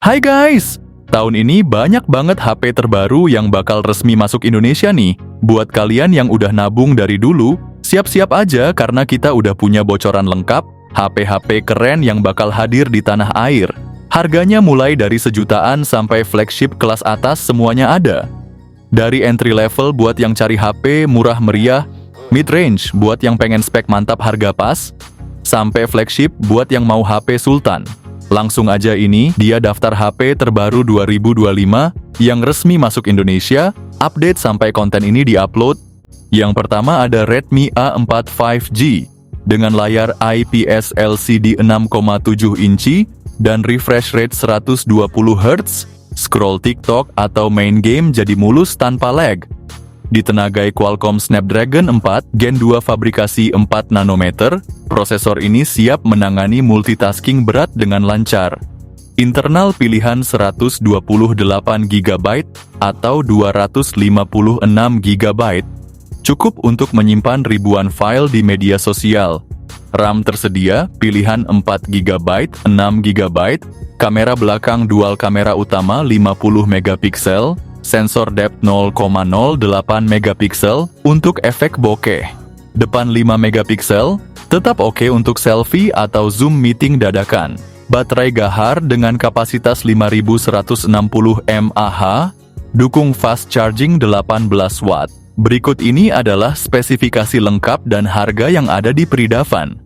Hai guys! Tahun ini banyak banget HP terbaru yang bakal resmi masuk Indonesia nih. Buat kalian yang udah nabung dari dulu, siap-siap aja karena kita udah punya bocoran lengkap HP-HP keren yang bakal hadir di tanah air. Harganya mulai dari sejutaan sampai flagship kelas atas semuanya ada. Dari entry level buat yang cari HP murah meriah, mid-range buat yang pengen spek mantap harga pas, sampai flagship buat yang mau HP Sultan. Langsung aja ini dia daftar HP terbaru 2025 yang resmi masuk Indonesia, update sampai konten ini diupload. Yang pertama ada Redmi A4 5G dengan layar IPS LCD 6,7 inci dan refresh rate 120 Hz, scroll TikTok atau main game jadi mulus tanpa lag. Ditenagai Qualcomm Snapdragon 4 Gen 2 fabrikasi 4 nanometer, prosesor ini siap menangani multitasking berat dengan lancar. Internal pilihan 128GB atau 256 GB, cukup untuk menyimpan ribuan file di media sosial. RAM tersedia, pilihan 4GB, 6GB, kamera belakang dual kamera utama 50 megapiksel, sensor depth 0,08 megapiksel untuk efek bokeh. Depan 5 megapiksel, tetap oke untuk selfie atau zoom meeting dadakan. Baterai Gahar dengan kapasitas 5160 mAh, dukung fast charging 18 watt. Berikut ini adalah spesifikasi lengkap dan harga yang ada di Pridavan.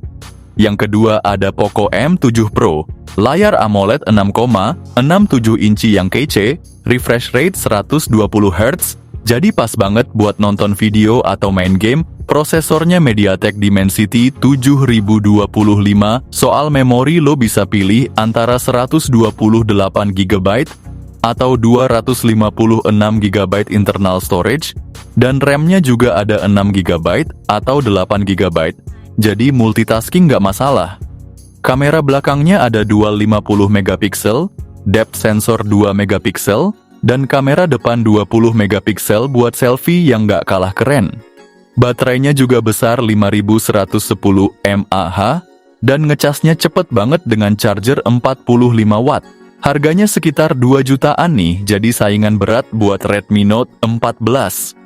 Yang kedua ada Poco M7 Pro, layar AMOLED 6,67 inci yang kece, refresh rate 120 Hz, jadi pas banget buat nonton video atau main game. Prosesornya MediaTek Dimensity 7025, soal memori lo bisa pilih antara 128GB atau 256GB internal storage, dan RAM-nya juga ada 6GB atau 8GB. Jadi multitasking nggak masalah. Kamera belakangnya ada dual 50 megapiksel, depth sensor 2 megapiksel, dan kamera depan 20 megapiksel buat selfie yang nggak kalah keren. Baterainya juga besar 5110 mAh, dan ngecasnya cepet banget dengan charger 45 watt. Harganya sekitar 2 jutaan nih, jadi saingan berat buat Redmi Note 14.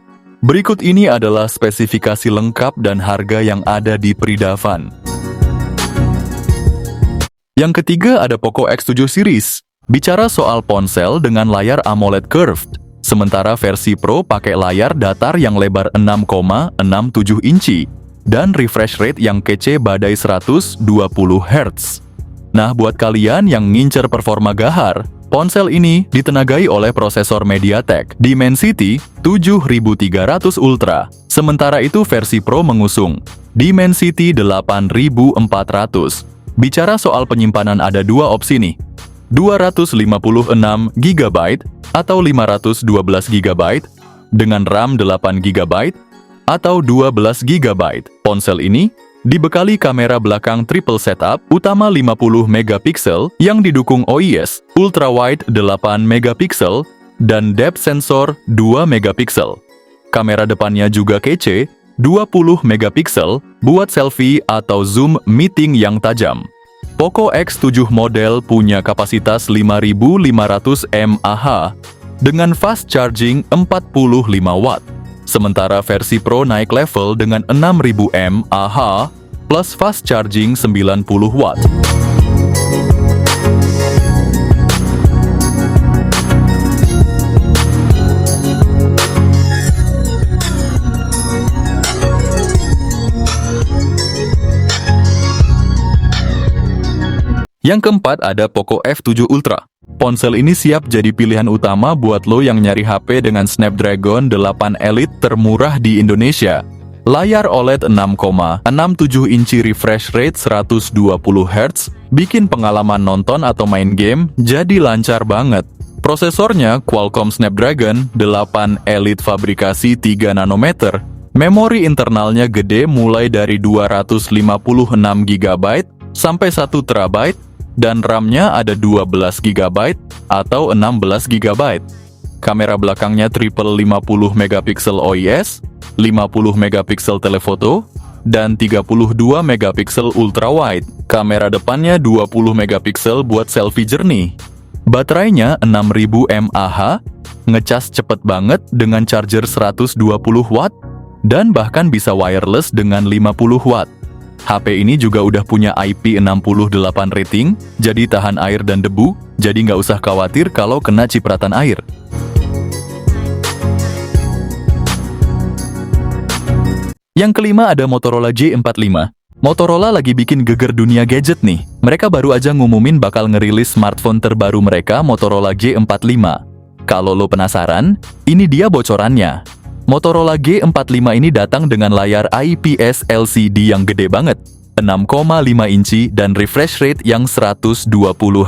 Berikut ini adalah spesifikasi lengkap dan harga yang ada di Pridavan. Yang ketiga ada Poco X7 series. Bicara soal ponsel dengan layar AMOLED curved, sementara versi Pro pakai layar datar yang lebar 6,67 inci dan refresh rate yang kece badai 120 Hz. Nah, buat kalian yang ngincer performa gahar, ponsel ini ditenagai oleh prosesor MediaTek Dimensity 7300 Ultra. Sementara itu versi Pro mengusung Dimensity 8400. Bicara soal penyimpanan ada dua opsi nih, 256GB atau 512GB, dengan RAM 8GB atau 12GB. Ponsel ini dibekali kamera belakang triple setup utama 50 megapiksel yang didukung OIS, ultra wide 8 megapiksel, dan depth sensor 2 megapiksel. Kamera depannya juga kece, 20 megapiksel buat selfie atau zoom meeting yang tajam. Poco X7 model punya kapasitas 5500 mAh dengan fast charging 45 watt. Sementara versi Pro naik level dengan 6000 mAh plus fast charging 90 watt. Yang keempat ada Poco F7 Ultra. Ponsel ini siap jadi pilihan utama buat lo yang nyari HP dengan Snapdragon 8 Elite termurah di Indonesia. Layar OLED 6,67 inci, refresh rate 120 Hz, bikin pengalaman nonton atau main game jadi lancar banget. Prosesornya Qualcomm Snapdragon 8 Elite fabrikasi 3 nanometer. Memori internalnya gede mulai dari 256GB sampai 1 TB, dan RAM-nya ada 12GB atau 16GB. Kamera belakangnya triple 50 megapiksel OIS, 50 megapiksel telefoto, dan 32 megapiksel ultra wide. Kamera depannya 20 megapiksel buat selfie jernih. Baterainya 6000 mAh, ngecas cepet banget dengan charger 120 watt, dan bahkan bisa wireless dengan 50 watt. HP ini juga udah punya IP68 rating, jadi tahan air dan debu, jadi nggak usah khawatir kalau kena cipratan air. Yang kelima ada Motorola J45. Motorola lagi bikin geger dunia gadget nih. Mereka baru aja ngumumin bakal ngerilis smartphone terbaru mereka, Motorola J45. Kalau lo penasaran, ini dia bocorannya. Motorola G45 ini datang dengan layar IPS LCD yang gede banget, 6,5 inci dan refresh rate yang 120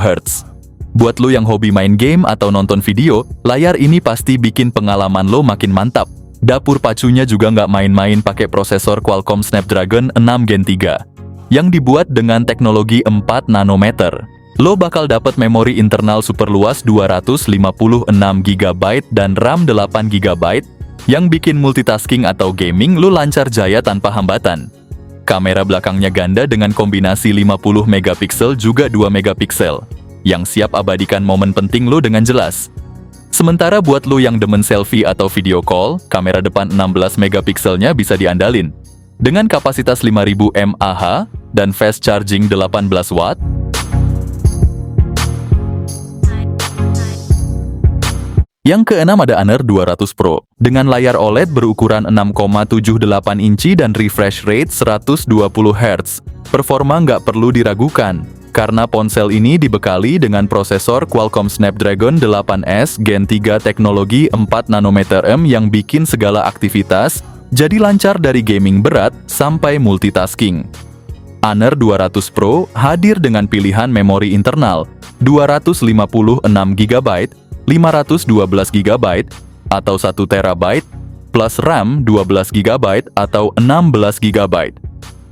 Hz. Buat lo yang hobi main game atau nonton video, layar ini pasti bikin pengalaman lo makin mantap. Dapur pacunya juga nggak main-main, pakai prosesor Qualcomm Snapdragon 6 Gen 3 yang dibuat dengan teknologi 4 nanometer. Lo bakal dapat memori internal super luas 256 GB dan RAM 8 GB yang bikin multitasking atau gaming lo lancar jaya tanpa hambatan. Kamera belakangnya ganda dengan kombinasi 50 megapiksel juga 2 megapiksel yang siap abadikan momen penting lo dengan jelas. Sementara buat lo yang demen selfie atau video call, kamera depan 16 megapikselnya bisa diandalin. Dengan kapasitas 5000 mAh dan fast charging 18 watt, yang keenam ada Honor 200 Pro. Dengan layar OLED berukuran 6,78 inci dan refresh rate 120 Hz. Performa nggak perlu diragukan, karena ponsel ini dibekali dengan prosesor Qualcomm Snapdragon 8S Gen 3 teknologi 4 nanometer yang bikin segala aktivitas jadi lancar dari gaming berat sampai multitasking. Honor 200 Pro hadir dengan pilihan memori internal 256 GB, 512 GB atau 1 TB plus RAM 12 GB atau 16 GB.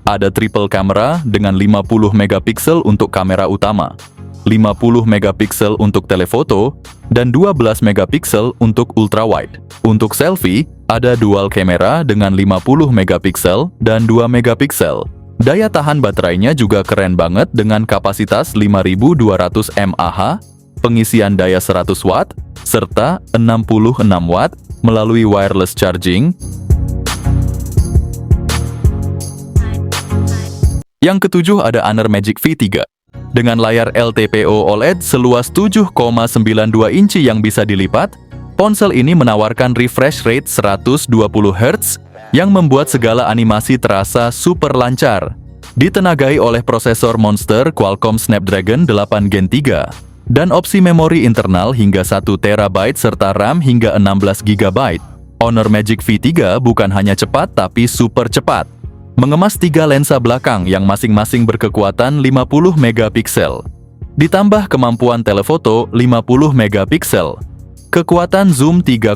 Ada triple kamera dengan 50 megapiksel untuk kamera utama, 50 megapiksel untuk telefoto, dan 12 megapiksel untuk ultrawide. Untuk selfie, ada dual kamera dengan 50 megapiksel dan 2 megapiksel. Daya tahan baterainya juga keren banget dengan kapasitas 5200 mAh, pengisian daya 100 watt, serta 66 watt melalui wireless charging. Yang ketujuh ada Honor Magic V3. Dengan layar LTPO OLED seluas 7,92 inci yang bisa dilipat, ponsel ini menawarkan refresh rate 120 Hz yang membuat segala animasi terasa super lancar. Ditenagai oleh prosesor monster Qualcomm Snapdragon 8 Gen 3 dan opsi memori internal hingga 1 TB serta RAM hingga 16 GB. Honor Magic V3 bukan hanya cepat tapi super cepat. Mengemas 3 lensa belakang yang masing-masing berkekuatan 50 megapiksel. Ditambah kemampuan telefoto 50 megapiksel. Kekuatan zoom 3,5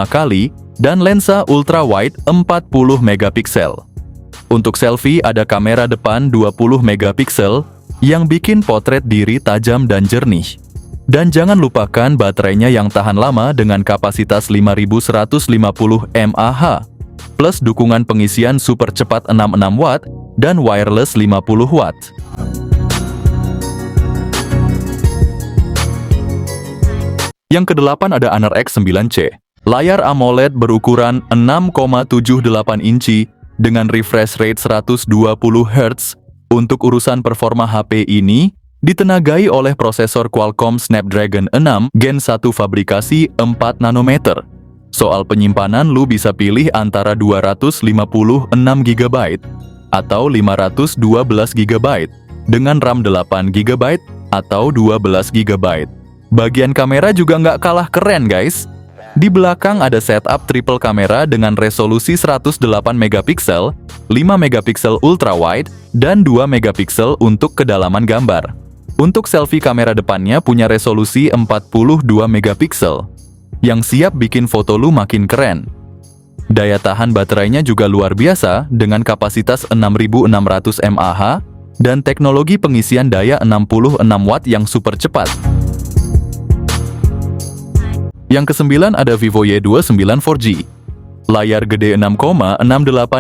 kali dan lensa ultrawide 40 megapiksel. Untuk selfie ada kamera depan 20 megapiksel yang bikin potret diri tajam dan jernih. Dan jangan lupakan baterainya yang tahan lama dengan kapasitas 5150 mAh, plus dukungan pengisian super cepat 66 watt dan wireless 50 watt. Yang kedelapan ada Honor X9C. Layar AMOLED berukuran 6,78 inci dengan refresh rate 120 Hz. Untuk urusan performa HP ini, ditenagai oleh prosesor Qualcomm Snapdragon 6 Gen 1 fabrikasi 4 nanometer. Soal penyimpanan, lu bisa pilih antara 256 GB atau 512 GB dengan RAM 8 GB atau 12 GB. Bagian kamera juga nggak kalah keren, guys. Di belakang ada setup triple kamera dengan resolusi 108 megapiksel, 5 megapiksel ultrawide, dan 2 megapiksel untuk kedalaman gambar. Untuk selfie, kamera depannya punya resolusi 42 megapiksel, yang siap bikin foto lu makin keren. Daya tahan baterainya juga luar biasa dengan kapasitas 6600 mAh dan teknologi pengisian daya 66 watt yang super cepat. Yang kesembilan ada Vivo Y29 4G. Layar gede 6,68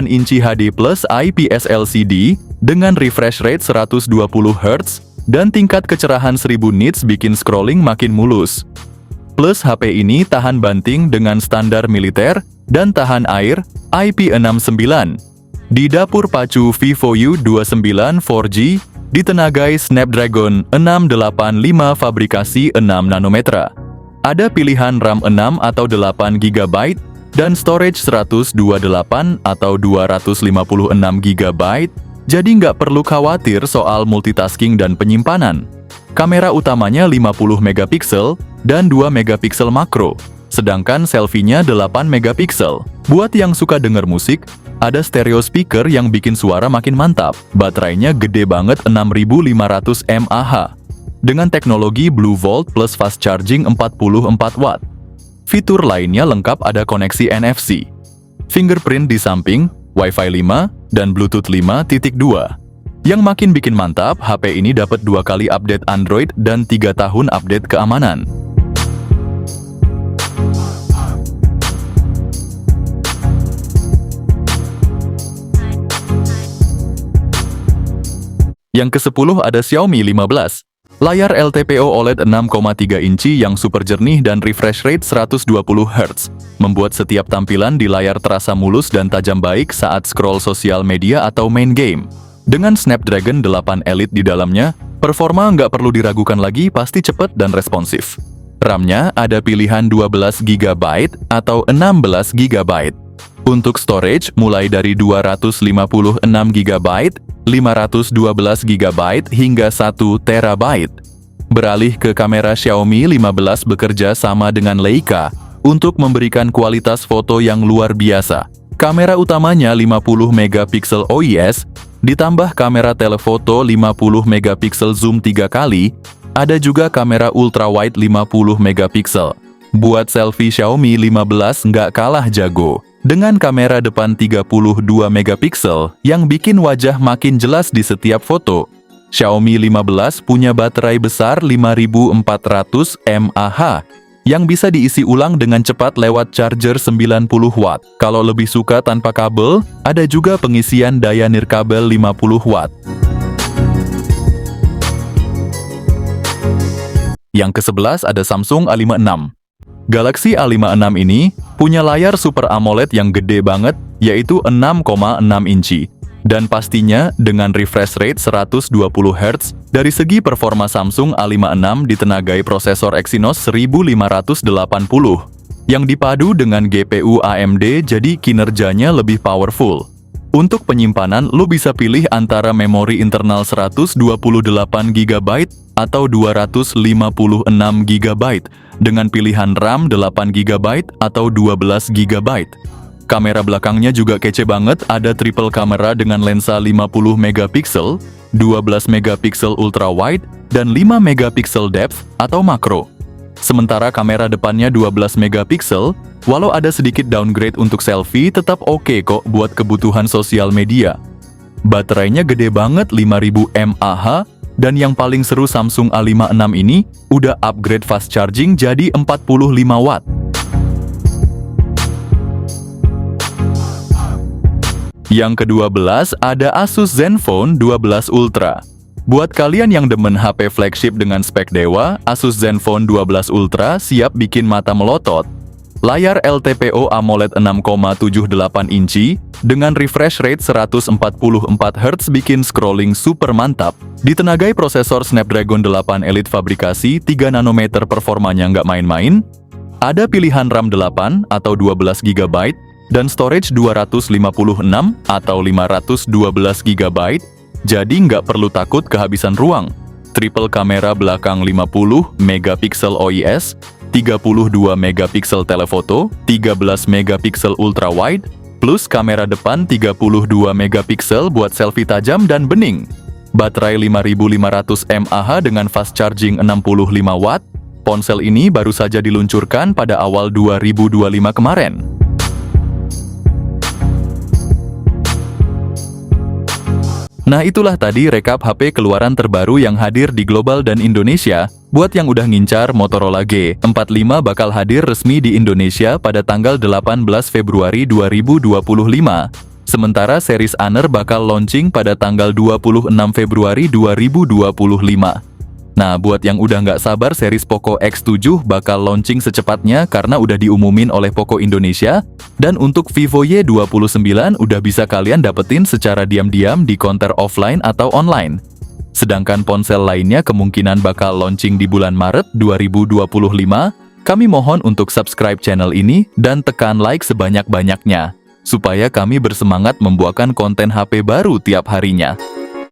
inci HD plus IPS LCD dengan refresh rate 120 Hz dan tingkat kecerahan 1000 nits bikin scrolling makin mulus. Plus HP ini tahan banting dengan standar militer dan tahan air IP69. Didapur pacu Vivo U29 4G, ditenagai Snapdragon 685 fabrikasi 6 nanometer. Ada pilihan RAM 6 atau 8 GB dan storage 128 atau 256 GB, jadi nggak perlu khawatir soal multitasking dan penyimpanan. Kamera utamanya 50 megapiksel dan 2 megapiksel makro, sedangkan selfie-nya 8 megapiksel. Buat yang suka denger musik, ada stereo speaker yang bikin suara makin mantap. Baterainya gede banget 6500 mAh. Dengan teknologi Blue Volt plus fast charging 44 watt. Fitur lainnya lengkap, ada koneksi NFC, fingerprint di samping, Wi-Fi 5, dan Bluetooth 5.2. Yang makin bikin mantap, HP ini dapat 2 kali update Android dan 3 tahun update keamanan. Yang ke-10 ada Xiaomi 15. Layar LTPO OLED 6,3 inci yang super jernih dan refresh rate 120 Hz, membuat setiap tampilan di layar terasa mulus dan tajam baik saat scroll sosial media atau main game. Dengan Snapdragon 8 Elite di dalamnya, performa nggak perlu diragukan lagi, pasti cepat dan responsif. RAM-nya ada pilihan 12 GB atau 16 GB. Untuk storage mulai dari 256 GB, 512 GB hingga 1 TB. Beralih ke kamera, Xiaomi 15 bekerja sama dengan Leica untuk memberikan kualitas foto yang luar biasa. Kamera utamanya 50 megapiksel OIS, ditambah kamera telefoto 50 megapiksel zoom 3 kali, ada juga kamera ultrawide 50 megapiksel. Buat selfie, Xiaomi 15 nggak kalah jago. Dengan kamera depan 32 megapiksel yang bikin wajah makin jelas di setiap foto. Xiaomi 15 punya baterai besar 5400 mAh yang bisa diisi ulang dengan cepat lewat charger 90 watt. Kalau lebih suka tanpa kabel, ada juga pengisian daya nirkabel 50 watt. Yang ke-11 ada Samsung A56. Galaxy A56 ini punya layar Super AMOLED yang gede banget, yaitu 6,6 inci. Dan pastinya dengan refresh rate 120 Hz, dari segi performa Samsung A56 ditenagai prosesor Exynos 1580 yang dipadu dengan GPU AMD, jadi kinerjanya lebih powerful. Untuk penyimpanan, lo bisa pilih antara memori internal 128 GB atau 256 GB dengan pilihan RAM 8 GB atau 12 GB. Kamera belakangnya juga kece banget, ada triple kamera dengan lensa 50 megapiksel, 12 megapiksel ultrawide, dan 5 megapiksel depth atau makro. Sementara kamera depannya 12 megapiksel, walau ada sedikit downgrade untuk selfie, tetap oke kok buat kebutuhan sosial media. Baterainya gede banget 5000 mAh, dan yang paling seru, Samsung A56 ini udah upgrade fast charging jadi 45 watt. Yang ke-12 ada Asus Zenfone 12 Ultra. Buat kalian yang demen HP flagship dengan spek dewa, Asus Zenfone 12 Ultra siap bikin mata melotot. Layar LTPO AMOLED 6,78 inci dengan refresh rate 144 Hz bikin scrolling super mantap. Ditenagai prosesor Snapdragon 8 Elite fabrikasi 3 nanometer, performanya nggak main-main. Ada pilihan RAM 8 atau 12 GB dan storage 256 atau 512 GB, jadi nggak perlu takut kehabisan ruang. Triple kamera belakang 50 megapiksel OIS, 32 megapiksel telefoto, 13 megapiksel ultrawide, plus kamera depan 32 megapiksel buat selfie tajam dan bening. Baterai 5500 mAh dengan fast charging 65 watt. Ponsel ini baru saja diluncurkan pada awal 2025 kemarin. Nah, itulah tadi rekap HP keluaran terbaru yang hadir di global dan Indonesia. Buat yang udah ngincar, Motorola G45 bakal hadir resmi di Indonesia pada tanggal 18 Februari 2025. Sementara series Honor bakal launching pada tanggal 26 Februari 2025. Nah, buat yang udah nggak sabar, series Poco X7 bakal launching secepatnya karena udah diumumin oleh Poco Indonesia. Dan untuk Vivo Y29 udah bisa kalian dapetin secara diam-diam di konter offline atau online. Sedangkan ponsel lainnya kemungkinan bakal launching di bulan Maret 2025. Kami mohon untuk subscribe channel ini dan tekan like sebanyak-banyaknya, supaya kami bersemangat membuatkan konten HP baru tiap harinya.